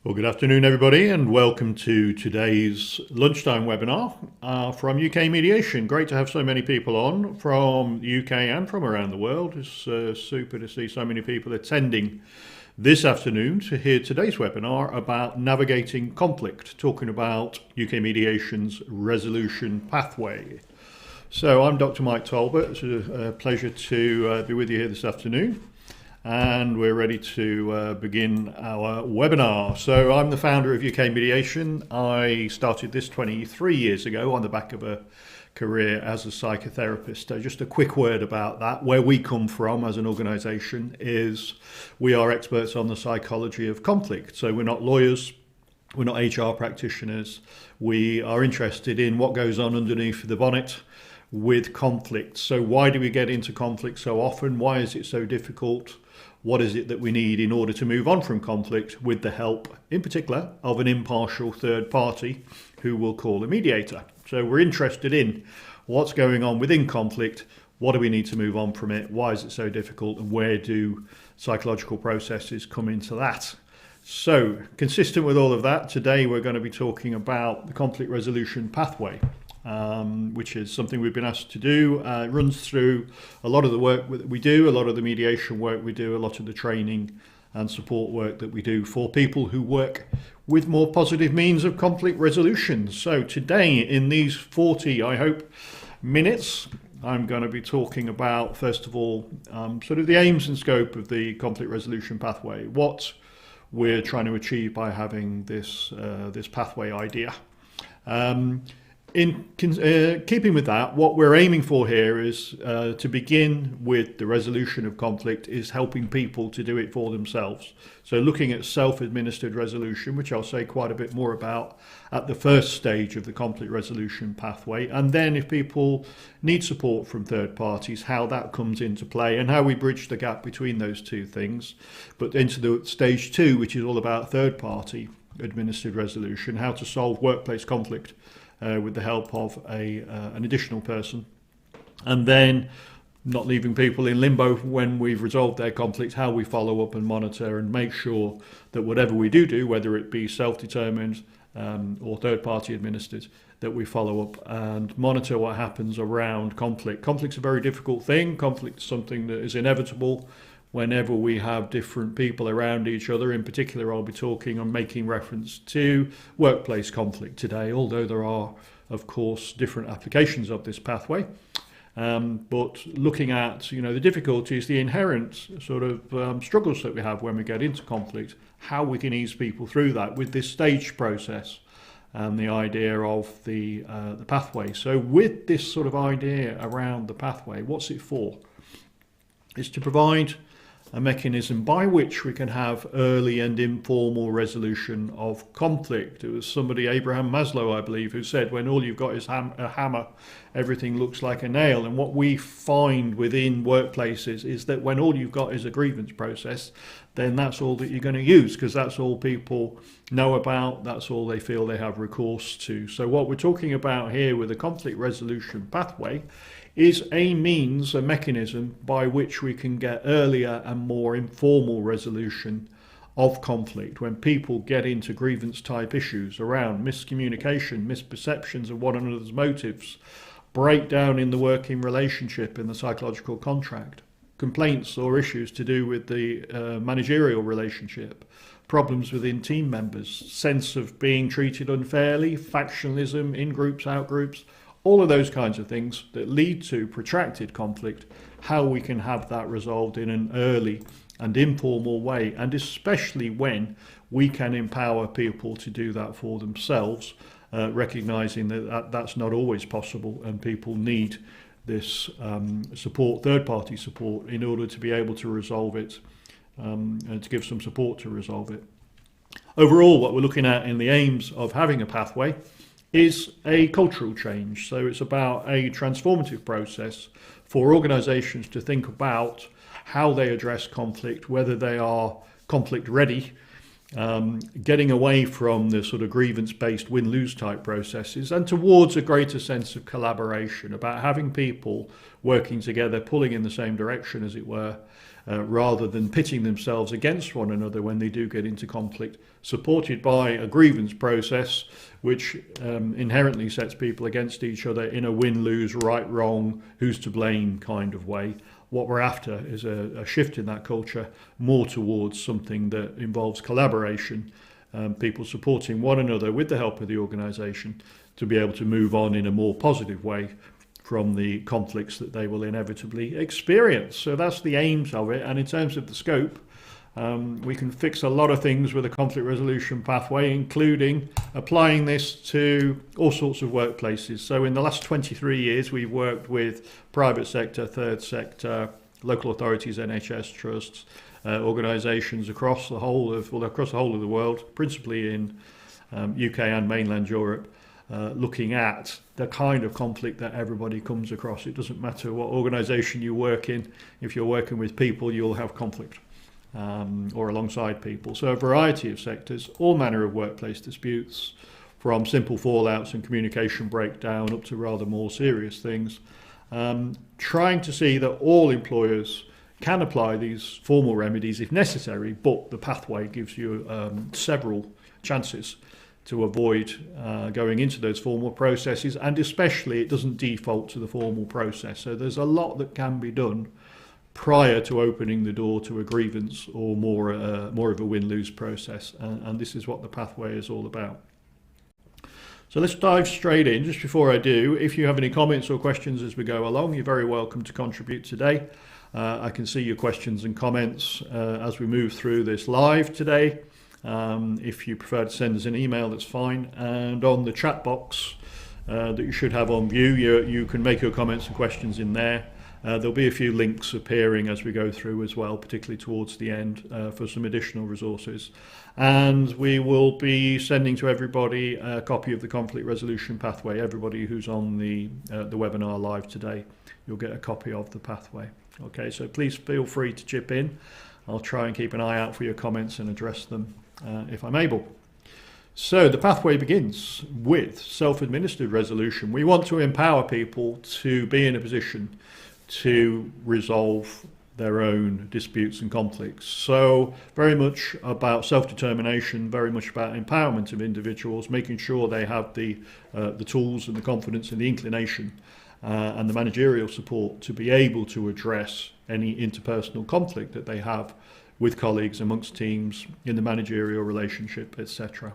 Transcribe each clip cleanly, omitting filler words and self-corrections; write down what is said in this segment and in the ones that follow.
Well, good afternoon, everybody, and welcome to today's lunchtime webinar from UK Mediation. Great to have so many people on from the UK and from around the world. It's super to see so many people attending this afternoon to hear today's webinar about navigating conflict, talking about UK Mediation's resolution pathway. So I'm Dr. Mike Talbot. It's a pleasure to be with you here this afternoon. And we're ready to begin our webinar. So I'm the founder of UK Mediation. I started this 23 years ago on the back of a career as a psychotherapist. Just a quick word about that. Where we come from as an organisation is we are experts on the psychology of conflict. So we're not lawyers, we're not HR practitioners. We are interested in what goes on underneath the bonnet with conflict. So why do we get into conflict so often? Why is it so difficult? What is it that we need in order to move on from conflict with the help, in particular, of an impartial third party who we'll call a mediator? So we're interested in what's going on within conflict, what do we need to move on from it, why is it so difficult, and where do psychological processes come into that? So, consistent with all of that, today we're going to be talking about the conflict resolution pathway. Which is something we've been asked to do. It runs through a lot of the work that we do, a lot of the mediation work we do, a lot of the training and support work that we do for people who work with more positive means of conflict resolution. So today, in these 40, I hope, minutes, I'm going to be talking about, first of all, sort of the aims and scope of the conflict resolution pathway, what we're trying to achieve by having this pathway idea. In keeping with that, what we're aiming for here is to begin with the resolution of conflict is helping people to do it for themselves. So looking at self-administered resolution, which I'll say quite a bit more about at the first stage of the conflict resolution pathway. And then if people need support from third parties, how that comes into play and how we bridge the gap between those two things. But into the stage 2, which is all about third party administered resolution, how to solve workplace conflict with the help of an additional person, and then not leaving people in limbo when we've resolved their conflict, how we follow up and monitor and make sure that whatever we do, whether it be self-determined or third-party administered, that we follow up and monitor what happens around conflict. Conflict's a very difficult thing. Conflict is something that is inevitable whenever we have different people around each other. In particular, I'll be talking and making reference to workplace conflict today, although there are, of course, different applications of this pathway. But looking at, the difficulties, the inherent sort of struggles that we have when we get into conflict, how we can ease people through that with this staged process and the idea of the pathway. So with this sort of idea around the pathway, what's it for? It's to provide a mechanism by which we can have early and informal resolution of conflict. It was somebody, Abraham Maslow, I believe, who said when all you've got is a hammer, everything looks like a nail. And what we find within workplaces is that when all you've got is a grievance process, then that's all that you're going to use, because that's all people know about, that's all they feel they have recourse to. So what we're talking about here with the conflict resolution pathway is a means, a mechanism by which we can get earlier and more informal resolution of conflict when people get into grievance type issues around miscommunication, misperceptions of one another's motives, breakdown in the working relationship, in the psychological contract, complaints or issues to do with the managerial relationship, problems within team members, sense of being treated unfairly, factionalism, in groups, out groups, all of those kinds of things that lead to protracted conflict, how we can have that resolved in an early and informal way, and especially when we can empower people to do that for themselves, recognizing that that's not always possible and people need this support, third-party support, in order to be able to resolve it and to give some support to resolve it. Overall, what we're looking at in the aims of having a pathway is a cultural change. So it's about a transformative process for organisations to think about how they address conflict, whether they are conflict ready, getting away from the sort of grievance-based win-lose type processes and towards a greater sense of collaboration, about having people working together, pulling in the same direction, as it were, rather than pitting themselves against one another when they do get into conflict, supported by a grievance process which inherently sets people against each other in a win-lose, right-wrong, who's to blame kind of way. What we're after is a shift in that culture more towards something that involves collaboration, people supporting one another with the help of the organisation to be able to move on in a more positive way from the conflicts that they will inevitably experience. So that's the aims of it. And in terms of the scope, we can fix a lot of things with a conflict resolution pathway, including applying this to all sorts of workplaces. So in the last 23 years, we've worked with private sector, third sector, local authorities, NHS trusts, organisations across the whole of the world, principally in UK and mainland Europe, looking at the kind of conflict that everybody comes across. It doesn't matter what organisation you work in. If you're working with people, you'll have conflict. Or alongside people. So a variety of sectors, all manner of workplace disputes, from simple fallouts and communication breakdown up to rather more serious things, trying to see that all employers can apply these formal remedies if necessary, but the pathway gives you several chances to avoid going into those formal processes, and especially it doesn't default to the formal process. So there's a lot that can be done prior to opening the door to a grievance or more of a win-lose process. And this is what the pathway is all about. So let's dive straight in. Just before I do, if you have any comments or questions as we go along, you're very welcome to contribute today. I can see your questions and comments as we move through this live today. If you prefer to send us an email, that's fine. And on the chat box that you should have on view, you can make your comments and questions in there. There'll be a few links appearing as we go through as well, particularly towards the end, for some additional resources. And we will be sending to everybody a copy of the conflict resolution pathway. Everybody who's on the webinar live today, you'll get a copy of the pathway. Okay, so please feel free to chip in. I'll try and keep an eye out for your comments and address them if I'm able. So the pathway begins with self-administered resolution. We want to empower people to be in a position to resolve their own disputes and conflicts. So very much about self-determination, very much about empowerment of individuals, making sure they have the tools and the confidence and the inclination and the managerial support to be able to address any interpersonal conflict that they have with colleagues, amongst teams, in the managerial relationship, etc.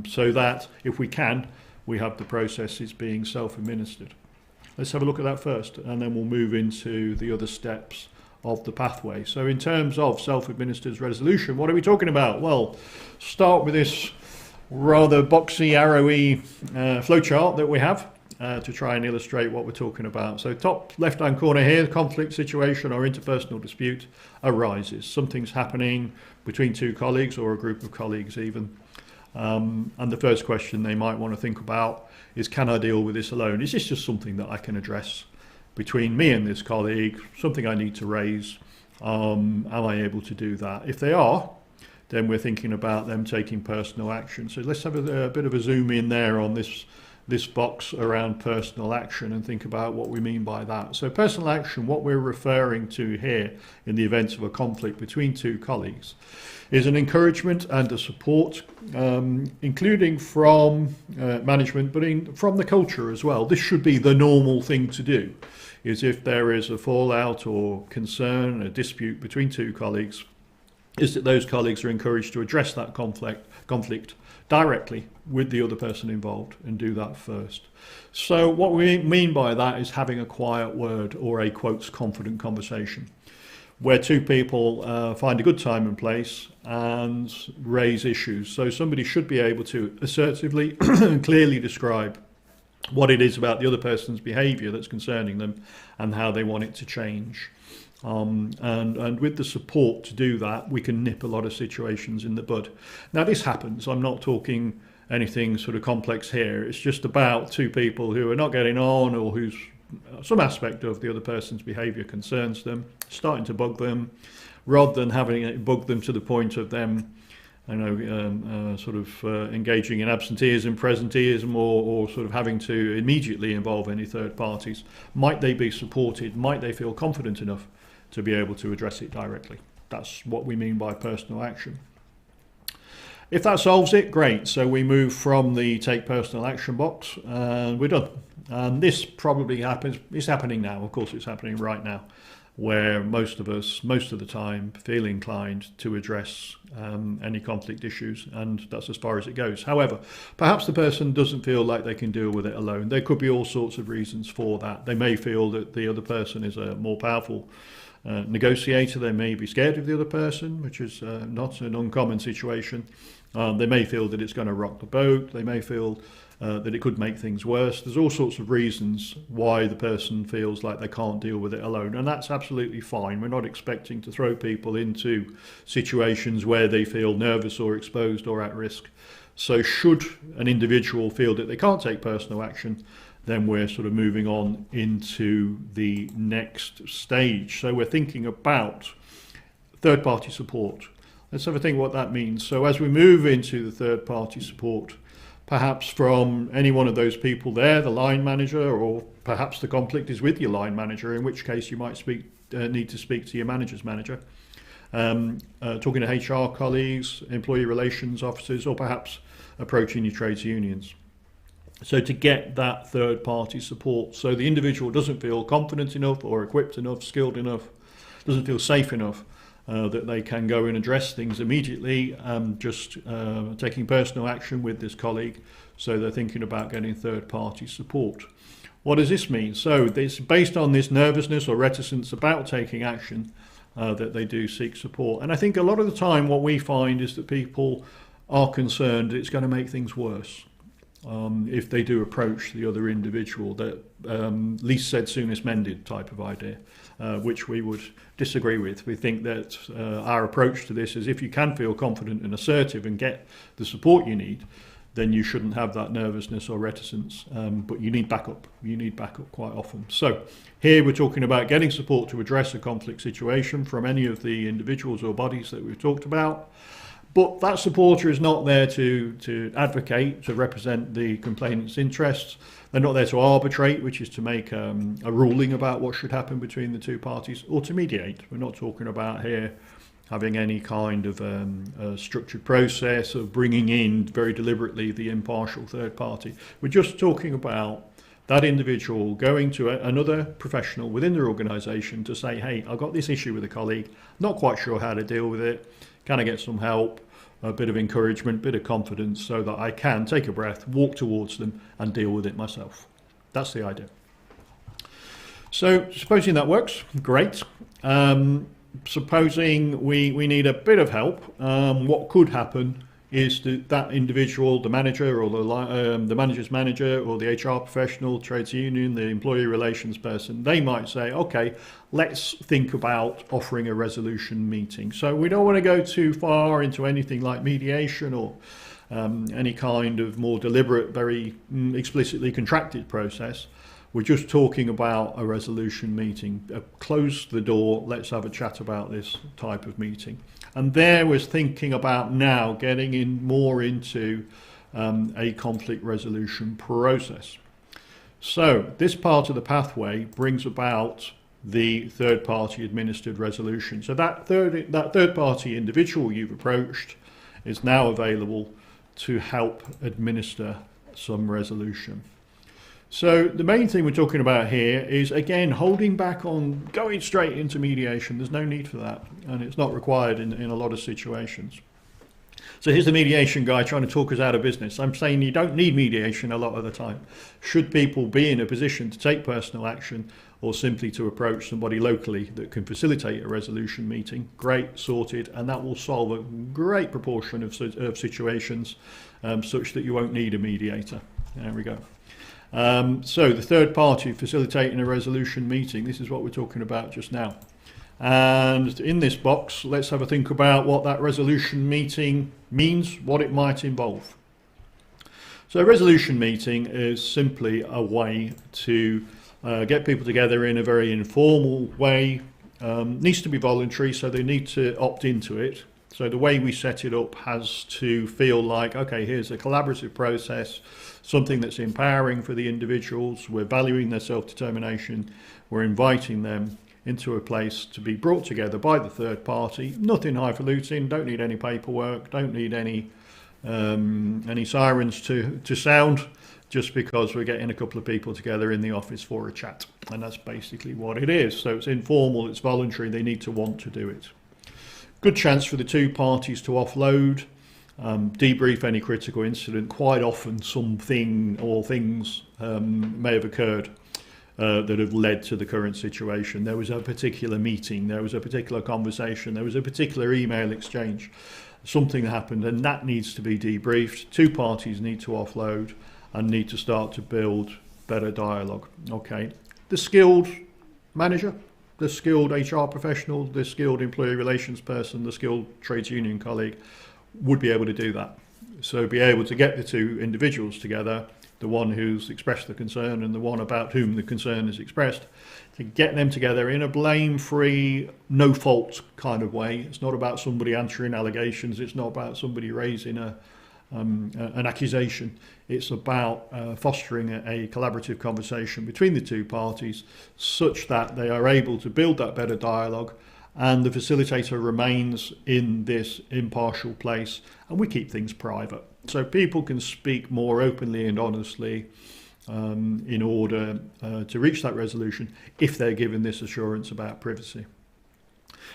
So that, if we can, we have the processes being self-administered. Let's have a look at that first, and then we'll move into the other steps of the pathway. So in terms of self-administered resolution, what are we talking about? Well, start with this rather boxy, arrowy flowchart that we have to try and illustrate what we're talking about. So top left-hand corner here, the conflict situation or interpersonal dispute arises. Something's happening between two colleagues or a group of colleagues even. And the first question they might want to think about is, can I deal with this alone? Is this just something that I can address between me and this colleague, something I need to raise? Am I able to do that? If they are, then we're thinking about them taking personal action. So let's have a bit of a zoom in there on this box around personal action and think about what we mean by that. So personal action, what we're referring to here in the event of a conflict between two colleagues, is an encouragement and a support, including from management, but from the culture as well. This should be the normal thing to do, is if there is a fallout or concern, a dispute between two colleagues, is that those colleagues are encouraged to address that conflict directly with the other person involved and do that first. So what we mean by that is having a quiet word, or a quotes confident conversation, where two people find a good time and place and raise issues. So somebody should be able to assertively and clearly describe what it is about the other person's behaviour that's concerning them and how they want it to change. And with the support to do that, we can nip a lot of situations in the bud. Now this happens, I'm not talking anything sort of complex here, it's just about two people who are not getting on, or whose some aspect of the other person's behaviour concerns them, starting to bug them, rather than having it bug them to the point of them, engaging in absenteeism, presenteeism, or sort of having to immediately involve any third parties. Might they be supported? Might they feel confident enough to be able to address it directly. That's what we mean by personal action. If that solves it, great. So we move from the take personal action box and we're done. And this probably happens, it's happening now, of course it's happening right now, where most of us, most of the time, feel inclined to address any conflict issues, and that's as far as it goes. However, perhaps the person doesn't feel like they can deal with it alone. There could be all sorts of reasons for that. They may feel that the other person is a more powerful negotiator. They may be scared of the other person, which is not an uncommon situation. They may feel that it's going to rock the boat. They may feel that it could make things worse. There's all sorts of reasons why the person feels like they can't deal with it alone, and that's absolutely fine. We're not expecting to throw people into situations where they feel nervous or exposed or at risk. So should an individual feel that they can't take personal action, then we're sort of moving on into the next stage. So we're thinking about third-party support. Let's have a think what that means. So as we move into the third-party support, perhaps from any one of those people there, the line manager, or perhaps the conflict is with your line manager, in which case you might need to speak to your manager's manager, talking to HR colleagues, employee relations officers, or perhaps approaching your trades unions. So to get that third-party support, so the individual doesn't feel confident enough or equipped enough, skilled enough, doesn't feel safe enough that they can go and address things immediately, just taking personal action with this colleague. So they're thinking about getting third-party support. What does this mean? So it's based on this nervousness or reticence about taking action that they do seek support. And I think a lot of the time what we find is that people are concerned it's going to make things worse. If they do approach the other individual, that least said, soonest mended type of idea, which we would disagree with. We think that our approach to this is if you can feel confident and assertive and get the support you need, then you shouldn't have that nervousness or reticence, but you need backup. You need backup quite often. So here we're talking about getting support to address a conflict situation from any of the individuals or bodies that we've talked about. But that supporter is not there to advocate, to represent the complainant's interests. They're not there to arbitrate, which is to make a ruling about what should happen between the two parties, or to mediate. We're not talking about here having any kind of structured process of bringing in very deliberately the impartial third party. We're just talking about that individual going to another professional within their organisation to say, hey, I've got this issue with a colleague, not quite sure how to deal with it. Can I get some help, a bit of encouragement, a bit of confidence so that I can take a breath, walk towards them and deal with it myself? That's the idea. So supposing that works, great. Supposing we need a bit of help, what could happen is that individual, the manager or the manager's manager or the HR professional, trades union, the employee relations person, they might say, okay, let's think about offering a resolution meeting. So we don't want to go too far into anything like mediation or any kind of more deliberate, very explicitly contracted process. We're just talking about a resolution meeting. Close the door, let's have a chat about this type of meeting. And there was thinking about now getting in more into a conflict resolution process. So this part of the pathway brings about the third-party administered resolution. So that third-party individual you've approached is now available to help administer some resolution. So the main thing we're talking about here is, again, holding back on going straight into mediation. There's no need for that, and it's not required in a lot of situations. So here's the mediation guy trying to talk us out of business. I'm saying you don't need mediation a lot of the time. Should people be in a position to take personal action or simply to approach somebody locally that can facilitate a resolution meeting, great, sorted, and that will solve a great proportion of situations such that you won't need a mediator. There we go. So the third party facilitating a resolution meeting, this is what we're talking about just now. And in this box, let's have a think about what that resolution meeting means, what it might involve. So a resolution meeting is simply a way to get people together in a very informal way. Needs to be voluntary, so they need to opt into it. So the way we set it up has to feel like, okay, here's a collaborative process, something that's empowering for the individuals. We're valuing their self-determination. We're inviting them into a place to be brought together by the third party. Nothing highfalutin, don't need any paperwork, don't need any sirens to sound, just because we're getting a couple of people together in the office for a chat. And that's basically what it is. So it's informal, it's voluntary, they need to want to do it. Good chance for the two parties to offload, debrief any critical incident. Quite often something or things may have occurred that have led to the current situation. There was a particular meeting, there was a particular conversation, there was a particular email exchange, something happened, and that needs to be debriefed. Two parties need to offload and need to start to build better dialogue. Okay, the skilled manager, the skilled HR professional, the skilled employee relations person, the skilled trades union colleague would be able to do that. So be able to get the two individuals together, the one who's expressed the concern and the one about whom the concern is expressed, to get them together in a blame-free, no-fault kind of way. It's not about somebody answering allegations. It's not about somebody raising an accusation. It's about fostering a collaborative conversation between the two parties such that they are able to build that better dialogue, and the facilitator remains in this impartial place, and we keep things private. So people can speak more openly and honestly in order to reach that resolution if they're given this assurance about privacy.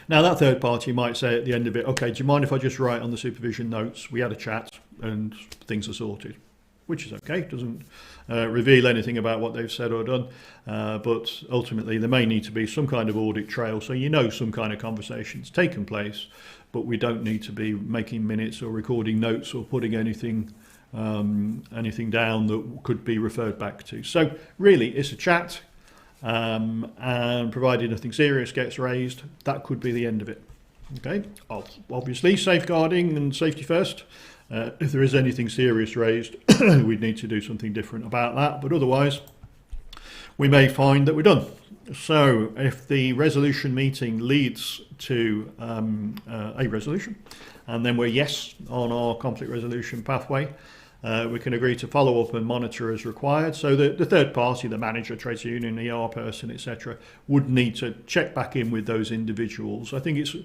Now that third party might say at the end of it, okay, do you mind if I just write on the supervision notes, we had a chat and things are sorted, which is okay, doesn't reveal anything about what they've said or done, but ultimately there may need to be some kind of audit trail, so you know some kind of conversation's taken place, but we don't need to be making minutes or recording notes or putting anything down that could be referred back to. So really it's a chat, and provided nothing serious gets raised, that could be the end of it. Okay, obviously safeguarding and safety first. If there is anything serious raised, we'd need to do something different about that, but otherwise we may find that we're done. So if the resolution meeting leads to a resolution, and then we're yes on our conflict resolution pathway, we can agree to follow up and monitor as required. So the third party, the manager, trades union, ER person, etc., would need to check back in with those individuals. I think it's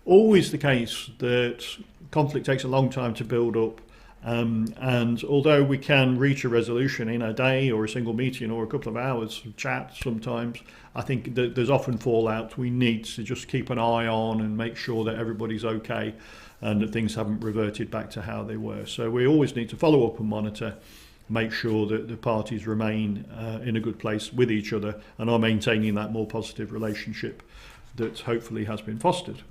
always the case that conflict takes a long time to build up, and although we can reach a resolution in a day or a single meeting or a couple of hours of chat sometimes, I think that there's often fallout we need to just keep an eye on and make sure that everybody's okay and that things haven't reverted back to how they were. So we always need to follow up and monitor, make sure that the parties remain in a good place with each other and are maintaining that more positive relationship that hopefully has been fostered.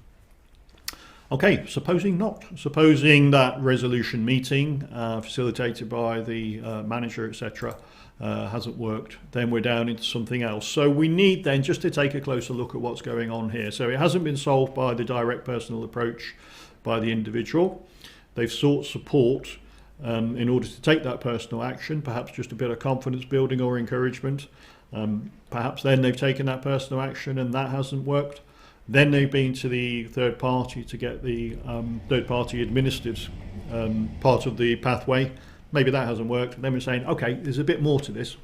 Okay, supposing not. Supposing that resolution meeting facilitated by the manager, etc., hasn't worked, then we're down into something else. So we need then just to take a closer look at what's going on here. So it hasn't been solved by the direct personal approach by the individual. They've sought support in order to take that personal action, perhaps just a bit of confidence building or encouragement. Perhaps then they've taken that personal action and that hasn't worked. Then they've been to the third party to get the third party administered part of the pathway. Maybe that hasn't worked. Then we're saying, okay, there's a bit more to this.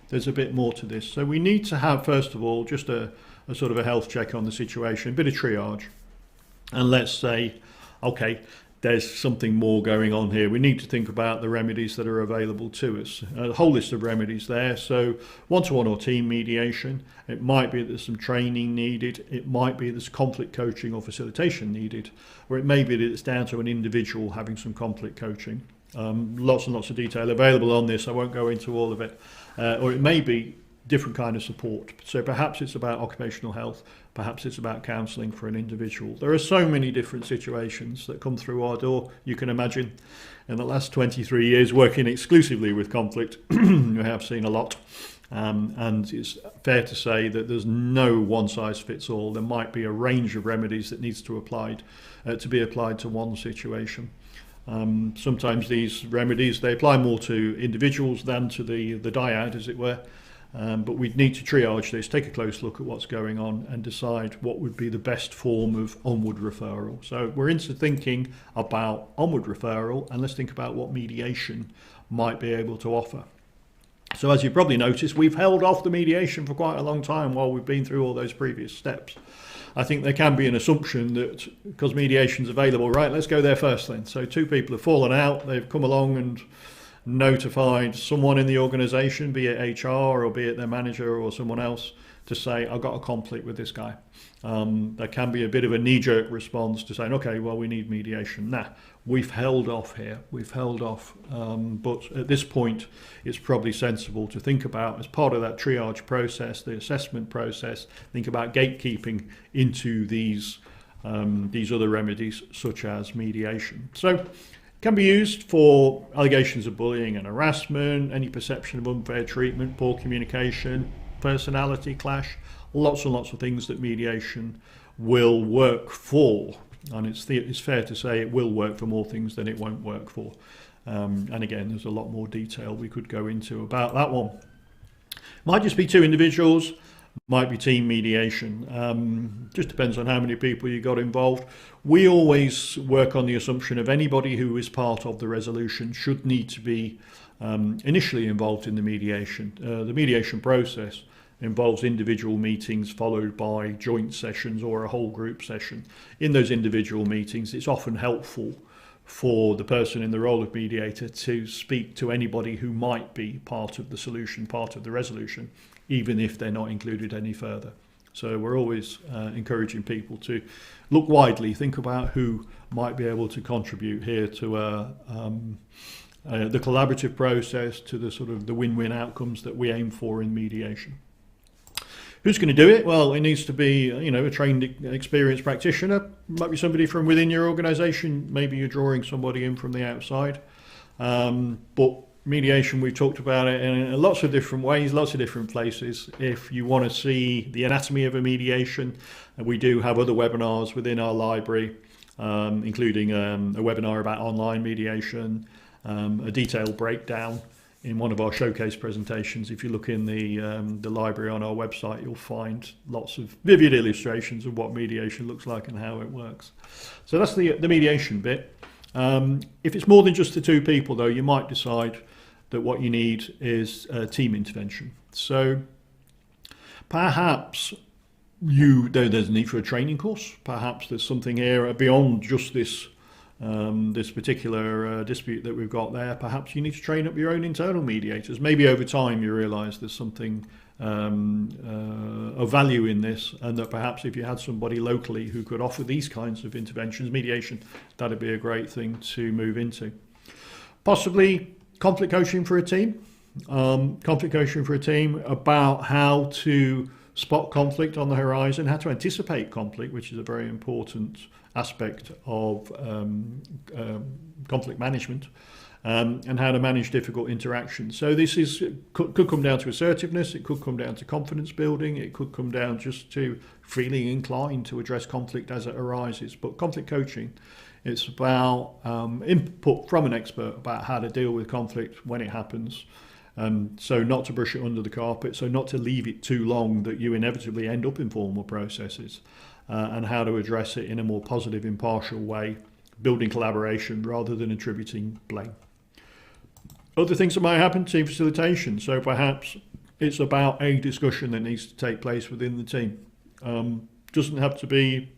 There's a bit more to this. So we need to have, first of all, just a sort of a health check on the situation, a bit of triage. And let's say, okay, there's something more going on here. We need to think about the remedies that are available to us. A whole list of remedies there. So one-to-one or team mediation. It might be that there's some training needed. It might be there's conflict coaching or facilitation needed. Or it may be that it's down to an individual having some conflict coaching. Lots and lots of detail available on this. I won't go into all of it. Or it may be different kind of support. So perhaps it's about occupational health. Perhaps it's about counselling for an individual. There are so many different situations that come through our door. You can imagine in the last 23 years working exclusively with conflict, we have seen a lot. And it's fair to say that there's no one size fits all. There might be a range of remedies that needs to be applied to one situation. Sometimes these remedies, they apply more to individuals than to the dyad, as it were. But we'd need to triage this, take a close look at what's going on and decide what would be the best form of onward referral. So we're into thinking about onward referral, and let's think about what mediation might be able to offer. So as you probably noticed, we've held off the mediation for quite a long time while we've been through all those previous steps. I think there can be an assumption that because mediation's available, right, let's go there first then. So two people have fallen out, they've come along and notified someone in the organisation, be it HR or be it their manager or someone else, to say, I've got a conflict with this guy. There can be a bit of a knee-jerk response to saying, okay, well, we need mediation. Nah, we've held off here. We've held off. But at this point, it's probably sensible to think about, as part of that triage process, the assessment process, think about gatekeeping into these other remedies, such as mediation. So, can be used for allegations of bullying and harassment, any perception of unfair treatment, poor communication, personality clash, lots and lots of things that mediation will work for. And it's fair to say it will work for more things than it won't work for. And again, there's a lot more detail we could go into about that one. Might just be two individuals, might be team mediation. Just depends on how many people you got involved. We always work on the assumption of anybody who is part of the resolution should need to be initially involved in the mediation. The mediation process involves individual meetings followed by joint sessions or a whole group session. In those individual meetings, it's often helpful for the person in the role of mediator to speak to anybody who might be part of the solution, part of the resolution, even if they're not included any further. So we're always encouraging people to look widely, think about who might be able to contribute here to the collaborative process, to the sort of the win-win outcomes that we aim for in mediation. Who's going to do it? Well, it needs to be, a trained, experienced practitioner. Might be somebody from within your organisation. Maybe you're drawing somebody in from the outside. But mediation, we've talked about it in lots of different ways, lots of different places. If you want to see the anatomy of a mediation, we do have other webinars within our library, including a webinar about online mediation, a detailed breakdown in one of our showcase presentations. If you look in the library on our website, you'll find lots of vivid illustrations of what mediation looks like and how it works. So that's the mediation bit. If it's more than just the two people, though, you might decide that what you need is team intervention. So perhaps there's a need for a training course. Perhaps there's something here beyond just this particular dispute that we've got there. Perhaps you need to train up your own internal mediators. Maybe over time you realise there's something of value in this, and that perhaps if you had somebody locally who could offer these kinds of interventions, mediation, that'd be a great thing to move into. Possibly conflict coaching for a team. Conflict coaching for a team about how to spot conflict on the horizon, how to anticipate conflict, which is a very important aspect of conflict management, and how to manage difficult interactions. So this could come down to assertiveness, it could come down to confidence building, it could come down just to feeling inclined to address conflict as it arises. But conflict coaching, it's about input from an expert about how to deal with conflict when it happens. So not to brush it under the carpet, so not to leave it too long that you inevitably end up in formal processes, and how to address it in a more positive, impartial way, building collaboration rather than attributing blame. Other things that might happen, team facilitation. So perhaps it's about a discussion that needs to take place within the team. Doesn't have to be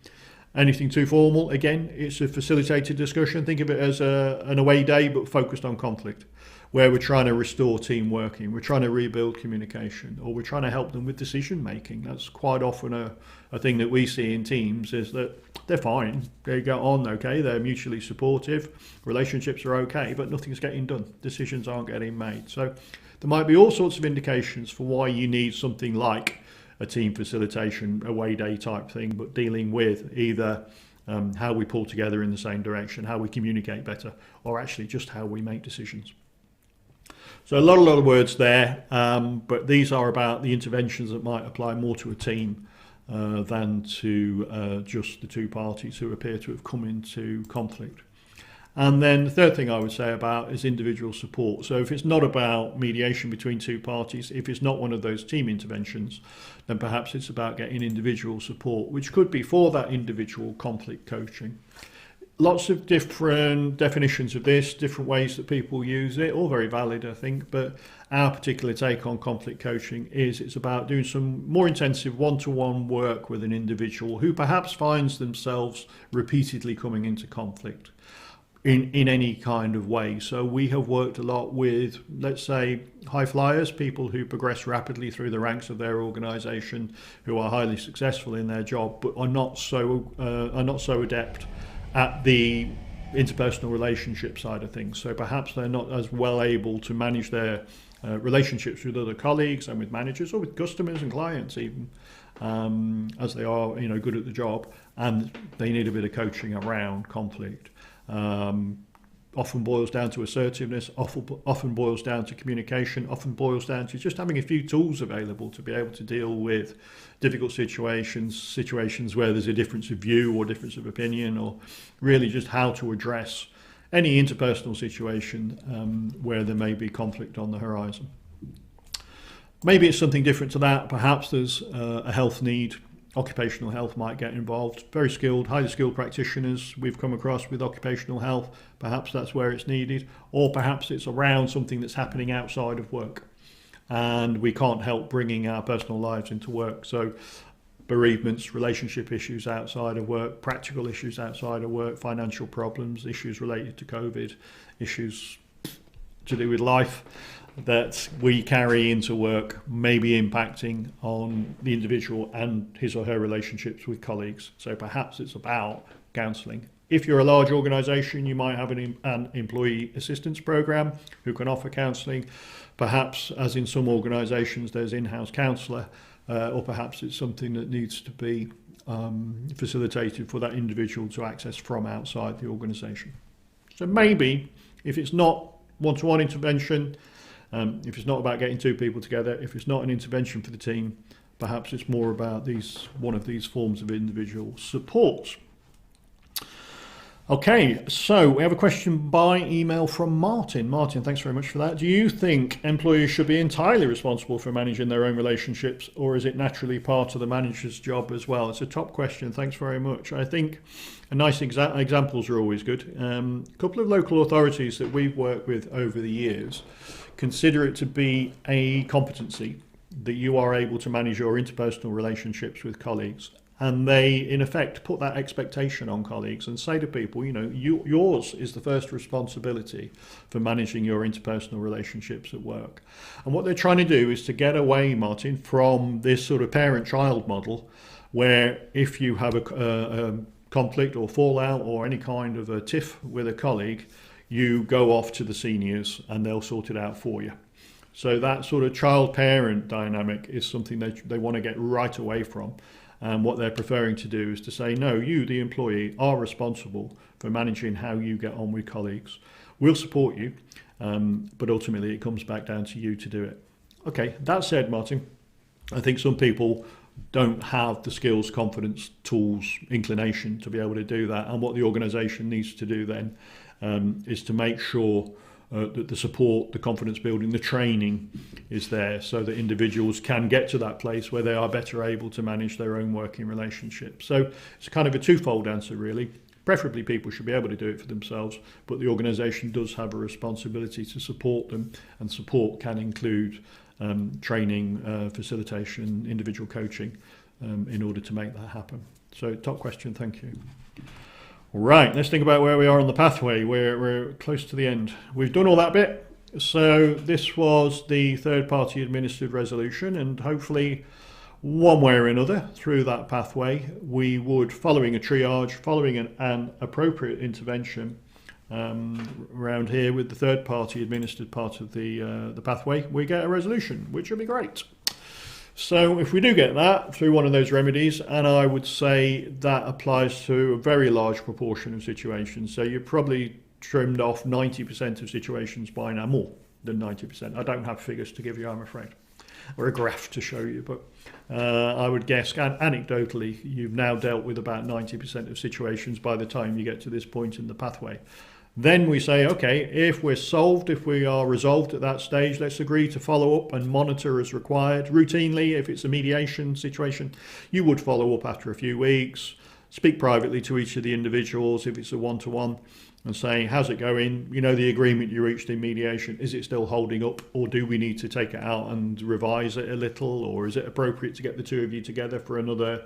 anything too formal. Again, it's a facilitated discussion. Think of it as an away day, but focused on conflict, where we're trying to restore team working, we're trying to rebuild communication, or we're trying to help them with decision making. That's quite often a thing that we see in teams, is that they're fine, they get on okay, they're mutually supportive, relationships are okay, but nothing's getting done, decisions aren't getting made. So there might be all sorts of indications for why you need something like a team facilitation, away day type thing, but dealing with either how we pull together in the same direction, how we communicate better, or actually just how we make decisions. So a lot of words there, but these are about the interventions that might apply more to a team than to just the two parties who appear to have come into conflict. And then the third thing I would say about is individual support. So if it's not about mediation between two parties, if it's not one of those team interventions, then perhaps it's about getting individual support, which could be for that individual conflict coaching. Lots of different definitions of this, different ways that people use it, all very valid, I think. But our particular take on conflict coaching is it's about doing some more intensive one-to-one work with an individual who perhaps finds themselves repeatedly coming into conflict in any kind of way. So we have worked a lot with, let's say, high flyers, people who progress rapidly through the ranks of their organisation, who are highly successful in their job, but are not so adept at the interpersonal relationship side of things. So perhaps they're not as well able to manage their relationships with other colleagues and with managers or with customers and clients even, as they are, good at the job, and they need a bit of coaching around conflict. Often boils down to assertiveness, often boils down to communication, often boils down to just having a few tools available to be able to deal with difficult situations where there's a difference of view or difference of opinion, or really just how to address any interpersonal situation where there may be conflict on the horizon. Maybe it's something different to that. Perhaps there's a health need. Occupational health might get involved. Very skilled, highly skilled practitioners we've come across with occupational health. Perhaps that's where it's needed. Or perhaps it's around something that's happening outside of work, and we can't help bringing our personal lives into work. So bereavements, relationship issues outside of work, practical issues outside of work, financial problems, issues related to COVID, issues to do with life that we carry into work, maybe impacting on the individual and his or her relationships with colleagues. So perhaps it's about counselling. If you're a large organisation, you might have an employee assistance programme who can offer counselling. Perhaps, as in some organisations, there's in-house counsellor, or perhaps it's something that needs to be facilitated for that individual to access from outside the organisation. So maybe, if it's not one-to-one intervention, if it's not about getting two people together, if it's not an intervention for the team, perhaps it's more about one of these forms of individual support. Okay, so we have a question by email from Martin. Martin, thanks very much for that. Do you think employees should be entirely responsible for managing their own relationships, or is it naturally part of the manager's job as well? It's a top question. Thanks very much. I think nice examples are always good. A couple of local authorities that we've worked with over the years consider it to be a competency that you are able to manage your interpersonal relationships with colleagues. And they, in effect, put that expectation on colleagues and say to people, yours is the first responsibility for managing your interpersonal relationships at work. And what they're trying to do is to get away, Martin, from this sort of parent-child model where if you have a conflict or fallout or any kind of a tiff with a colleague, you go off to the seniors and they'll sort it out for you. So that sort of child-parent dynamic is something they want to get right away from. And what they're preferring to do is to say, no, you, the employee, are responsible for managing how you get on with colleagues. We'll support you, but ultimately it comes back down to you to do it. Okay, that said, Martin, I think some people don't have the skills, confidence, tools, inclination to be able to do that. And what the organisation needs to do then is to make sure that the support, the confidence building, the training is there so that individuals can get to that place where they are better able to manage their own working relationships. So it's kind of a twofold answer, really. Preferably people should be able to do it for themselves, but the organisation does have a responsibility to support them, and support can include training, facilitation, individual coaching in order to make that happen. So top question, thank you. Right, let's think about where we are on the pathway. We're close to the end. We've done all that bit. So this was the third-party administered resolution, and hopefully one way or another through that pathway we would, following a triage, following an appropriate intervention around here with the third-party administered part of the pathway, we get a resolution, which would be great. So if we do get that through one of those remedies, and I would say that applies to a very large proportion of situations, so you've probably trimmed off 90% of situations by now, more than 90%. I don't have figures to give you, I'm afraid, or a graph to show you, but I would guess anecdotally you've now dealt with about 90% of situations by the time you get to this point in the pathway. Then we say, okay, if we are resolved at that stage, let's agree to follow up and monitor as required. Routinely, if it's a mediation situation, you would follow up after a few weeks, speak privately to each of the individuals if it's a one-to-one, and saying, how's it going? You know, the agreement you reached in mediation, is it still holding up, or do we need to take it out and revise it a little, or is it appropriate to get the two of you together for another,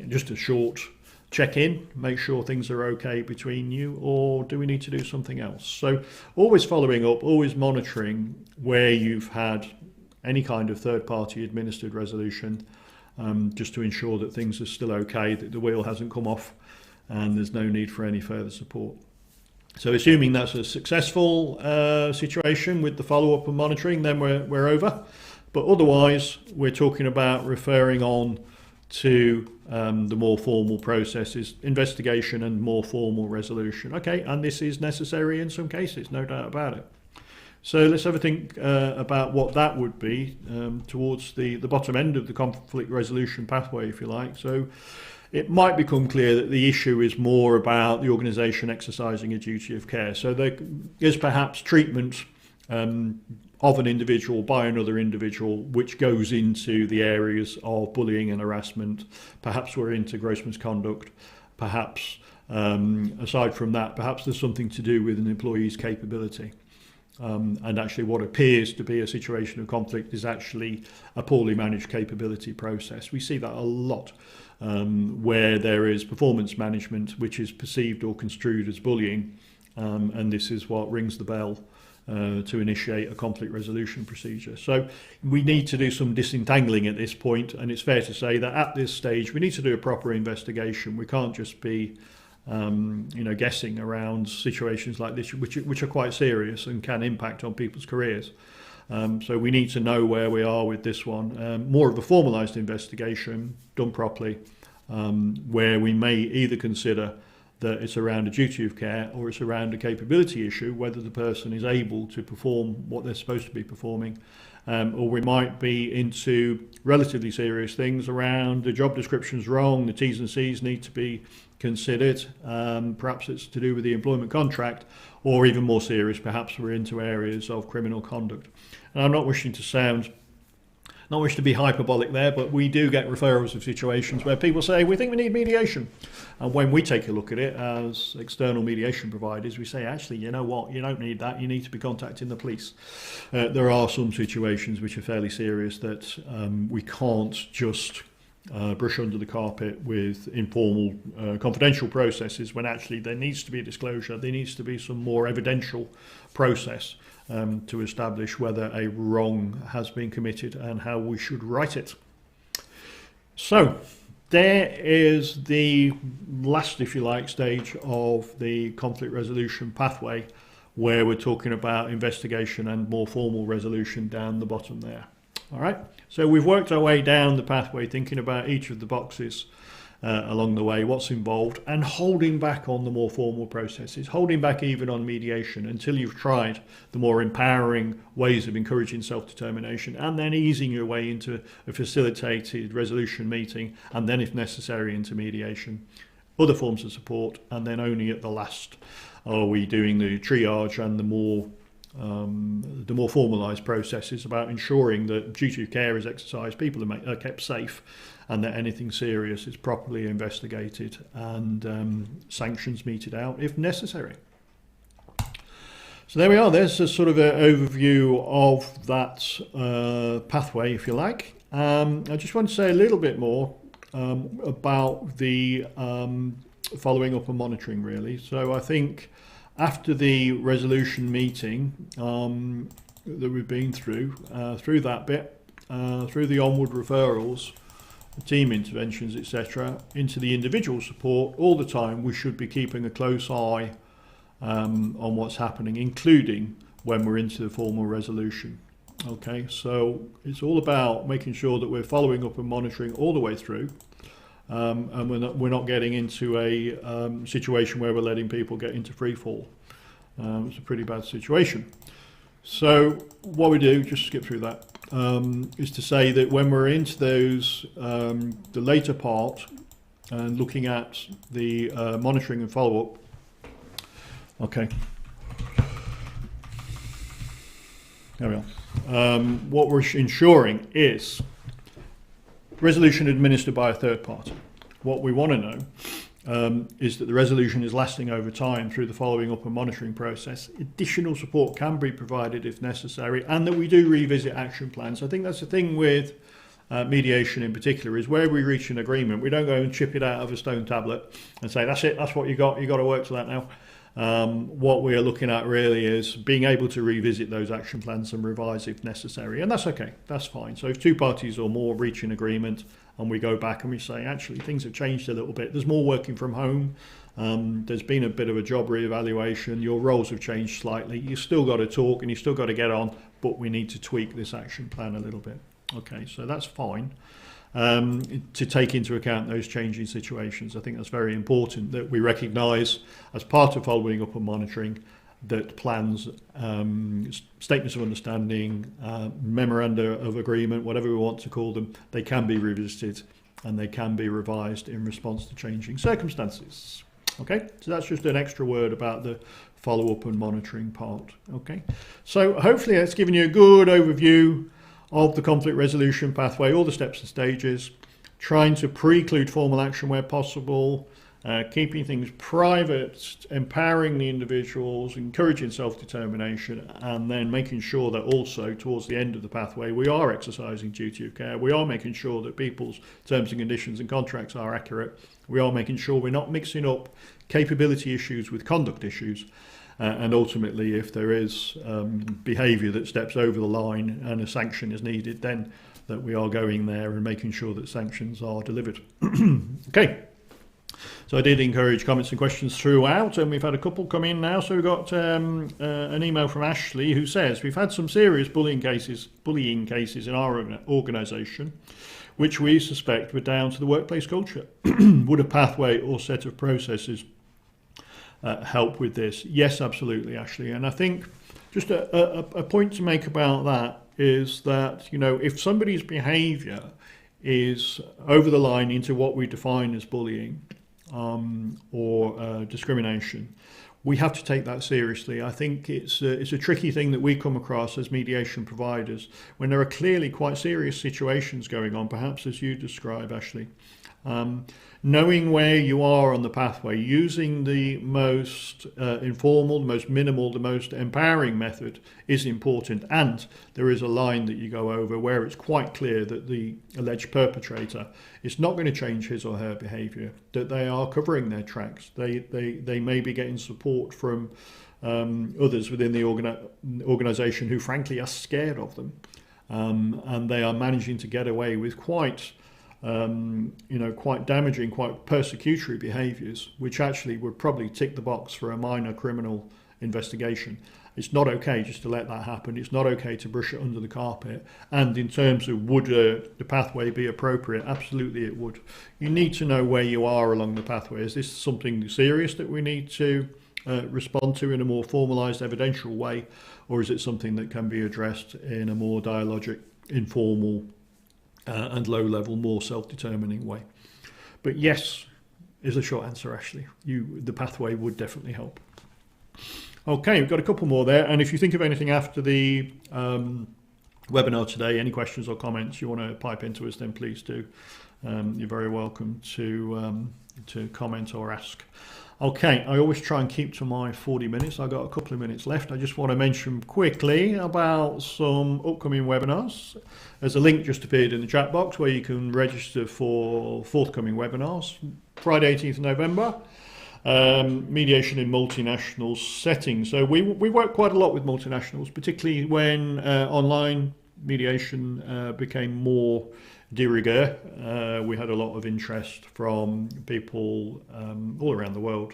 just a short check-in, make sure things are okay between you, or do we need to do something else? So always following up, always monitoring where you've had any kind of third-party administered resolution, just to ensure that things are still okay, that the wheel hasn't come off and there's no need for any further support. So assuming that's a successful situation with the follow-up and monitoring, then we're over. But otherwise, we're talking about referring on to the more formal processes, investigation and more formal resolution. Okay, and this is necessary in some cases, no doubt about it. So let's have a think about what that would be towards the bottom end of the conflict resolution pathway, if you like. So it might become clear that the issue is more about the organisation exercising a duty of care. So there is perhaps treatment of an individual by another individual which goes into the areas of bullying and harassment. Perhaps we're into gross misconduct. Perhaps, aside from that, perhaps there's something to do with an employee's capability. And actually what appears to be a situation of conflict is actually a poorly managed capability process. We see that a lot, where there is performance management which is perceived or construed as bullying, and this is what rings the bell to initiate a conflict resolution procedure. So we need to do some disentangling at this point, and it's fair to say that at this stage we need to do a proper investigation. We can't just be guessing around situations like this, which are quite serious and can impact on people's careers. So we need to know where we are with this one. More of a formalised investigation done properly, where we may either consider that it's around a duty of care or it's around a capability issue, whether the person is able to perform what they're supposed to be performing. Or we might be into relatively serious things around the job description's wrong, the T's and C's need to be considered. Perhaps it's to do with the employment contract, or even more serious, perhaps we're into areas of criminal conduct. And I'm not wishing to be hyperbolic there, but we do get referrals of situations where people say, we think we need mediation. And when we take a look at it as external mediation providers, we say, actually, you know what, you don't need that, you need to be contacting the police. There are some situations which are fairly serious that we can't just brush under the carpet with informal confidential processes, when actually there needs to be a disclosure, there needs to be some more evidential process to establish whether a wrong has been committed and how we should right it. So there is the last, if you like, stage of the conflict resolution pathway, where we're talking about investigation and more formal resolution down the bottom there. All right, so we've worked our way down the pathway, thinking about each of the boxes along the way, what's involved, and holding back on the more formal processes, holding back even on mediation until you've tried the more empowering ways of encouraging self-determination, and then easing your way into a facilitated resolution meeting, and then if necessary into mediation, other forms of support, and then only at the last are we doing the triage and the more formalised processes about ensuring that duty of care is exercised, people are kept safe, and that anything serious is properly investigated and sanctions meted out if necessary. So there we are. There's a sort of an overview of that pathway, if you like. I just want to say a little bit more about the following up and monitoring, really. So I think after the resolution meeting that we've been through that bit, through the Onward referrals, team interventions, etc., into the individual support, all the time we should be keeping a close eye on what's happening, including when we're into the formal resolution. Okay, so it's all about making sure that we're following up and monitoring all the way through, and we're not getting into a situation where we're letting people get into free fall. It's a pretty bad situation. So what we do, just skip through that, is to say that when we're into those, the later part, and looking at the monitoring and follow-up, okay, there we are. What we're ensuring is resolution administered by a third party. what we want to know is that the resolution is lasting over time through the following up and monitoring process. Additional support can be provided if necessary, and that we do revisit action plans. I think that's the thing with mediation in particular, is where we reach an agreement, we don't go and chip it out of a stone tablet and say, that's it, that's what you got to work to that now. What we are looking at really is being able to revisit those action plans and revise if necessary, and that's okay, that's fine. So if two parties or more reach an agreement and we go back and we say, actually, things have changed a little bit, there's more working from home, there's been a bit of a job reevaluation, your roles have changed slightly, you've still got to talk and you've still got to get on, but we need to tweak this action plan a little bit. Okay, so that's fine. To take into account those changing situations. I think that's very important that we recognise as part of following up and monitoring that plans, statements of understanding, memoranda of agreement, whatever we want to call them, they can be revisited and they can be revised in response to changing circumstances. Okay, so that's just an extra word about the follow-up and monitoring part. Okay, so hopefully that's given you a good overview of the conflict resolution pathway, all the steps and stages, trying to preclude formal action where possible, keeping things private, empowering the individuals, encouraging self-determination, and then making sure that also towards the end of the pathway we are exercising duty of care, we are making sure that people's terms and conditions and contracts are accurate, we are making sure we're not mixing up capability issues with conduct issues. And ultimately, if there is behaviour that steps over the line and a sanction is needed, then that we are going there and making sure that sanctions are delivered. Okay, so I did encourage comments and questions throughout, and we've had a couple come in now. So we've got an email from Ashley who says, we've had some serious bullying cases in our organisation, which we suspect were down to the workplace culture. Would a pathway or set of processes help with this? Yes, absolutely, Ashley. And I think just a point to make about that is that, you know, if somebody's behaviour is over the line into what we define as bullying or discrimination, we have to take that seriously. I think it's a tricky thing that we come across as mediation providers when there are clearly quite serious situations going on, perhaps as you describe, Ashley. Knowing where you are on the pathway, using the most informal, the most minimal, the most empowering method is important. And there is a line that you go over where it's quite clear that the alleged perpetrator is not going to change his or her behaviour, that they are covering their tracks. They may be getting support from others within the organisation who frankly are scared of them. And they are managing to get away with quite damaging, quite persecutory behaviours, which actually would probably tick the box for a minor criminal investigation. It's not okay just to let that happen. It's not okay to brush it under the carpet. And in terms of would the pathway be appropriate, absolutely it would. You need to know where you are along the pathway. Is this something serious that we need to respond to in a more formalised evidential way, or is it something that can be addressed in a more dialogic, informal and low-level, more self-determining way? But yes is the short answer, Ashley. The pathway would definitely help. Okay, we've got a couple more there, and if you think of anything after the webinar today, any questions or comments you want to pipe into us, then please do. You're very welcome to comment or ask. Okay, I always try and keep to my 40 minutes. I've got a couple of minutes left. I just want to mention quickly about some upcoming webinars. There's a link just appeared in the chat box where you can register for forthcoming webinars. Friday 18th November, mediation in multinational settings. So we work quite a lot with multinationals, particularly when online mediation became more de rigueur. We had a lot of interest from people all around the world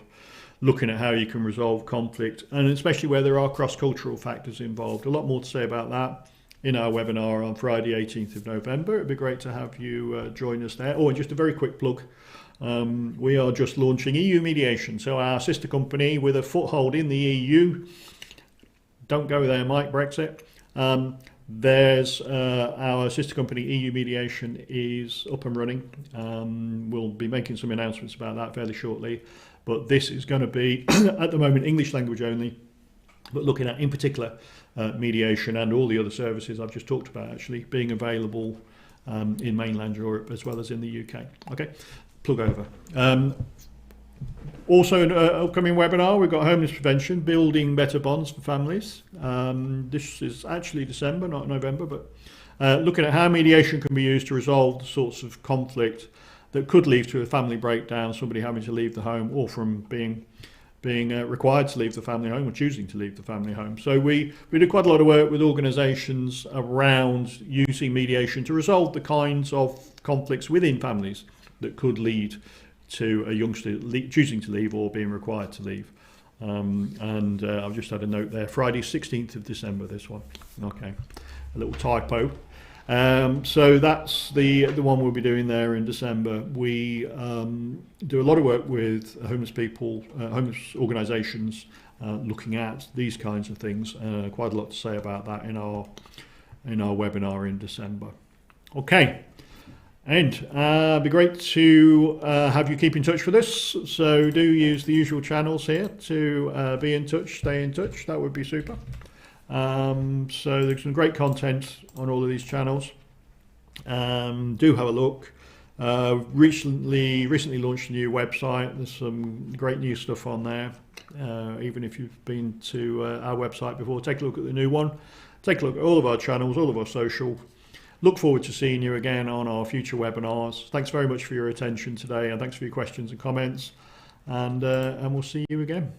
looking at how you can resolve conflict, and especially where there are cross-cultural factors involved. A lot more to say about that in our webinar on Friday 18th of November. It'd be great to have you join us there. Oh, and just a very quick plug. We are just launching EU Mediation, so our sister company with a foothold in the EU. Don't go there, Mike, Brexit. There's our sister company EU Mediation is up and running. We'll be making some announcements about that fairly shortly, but this is going to be at the moment English language only, but looking at in particular mediation and all the other services I've just talked about actually being available in mainland Europe as well as in the UK. Okay, plug over. Also, an upcoming webinar, we've got homeless prevention, building better bonds for families. This is actually December, not November, but looking at how mediation can be used to resolve the sorts of conflict that could lead to a family breakdown, somebody having to leave the home, or from being required to leave the family home or choosing to leave the family home. So we do quite a lot of work with organisations around using mediation to resolve the kinds of conflicts within families that could lead to a youngster choosing to leave or being required to leave. I've just had a note there, Friday 16th of December, this one. Okay, a little typo. So that's the one we'll be doing there in December. We do a lot of work with homeless people, homeless organisations, looking at these kinds of things. Quite a lot to say about that in our webinar in December. Okay. And it'd be great to have you keep in touch with us. So do use the usual channels here to be in touch, stay in touch. That would be super. So there's some great content on all of these channels. Do have a look. Recently launched a new website. There's some great new stuff on there. Even if you've been to our website before, take a look at the new one. Take a look at all of our channels, all of our social. Look forward to seeing you again on our future webinars. Thanks very much for your attention today, and thanks for your questions and comments. And we'll see you again.